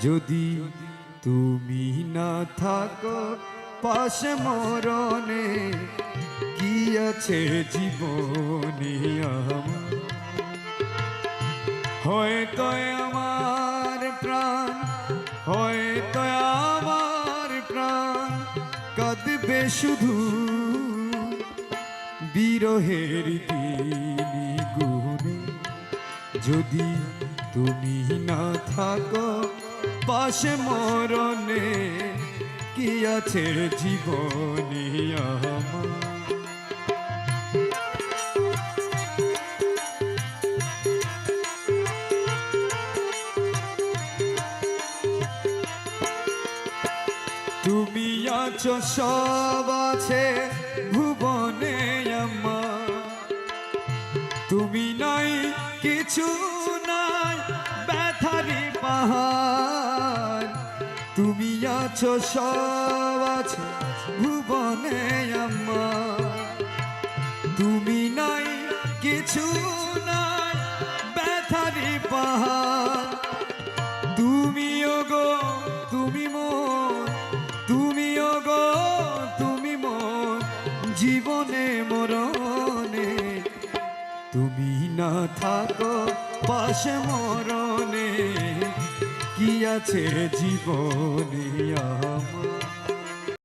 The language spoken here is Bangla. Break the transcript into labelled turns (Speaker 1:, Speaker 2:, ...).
Speaker 1: যদি তুমি না থাকো পাশে মরণে কি আছে জীবনে আমার। হয়তো আমার প্রাণ, হয়তো আমার প্রাণ কাঁদবে শুধু বিরহের দিন গুনে। যদি তুমি না থাকো পাশে মরণে কি আছে জীবনে আমার। তুমি আছো সব আছে ভুবনে আমার, তুমি নাই কিছু নাই ব্যথারি পাহাড়। তুমি আছো সব আছে ভুবনে আমার, তুমি নাই কিছু নাই ব্যথারি পাহাড়। তুমি ওগো তুমি মন, তুমি ওগো তুমি মন জীবনে মরণে। তুমি না থাকো পাশে মরণে কি আছে জীবনে আমার।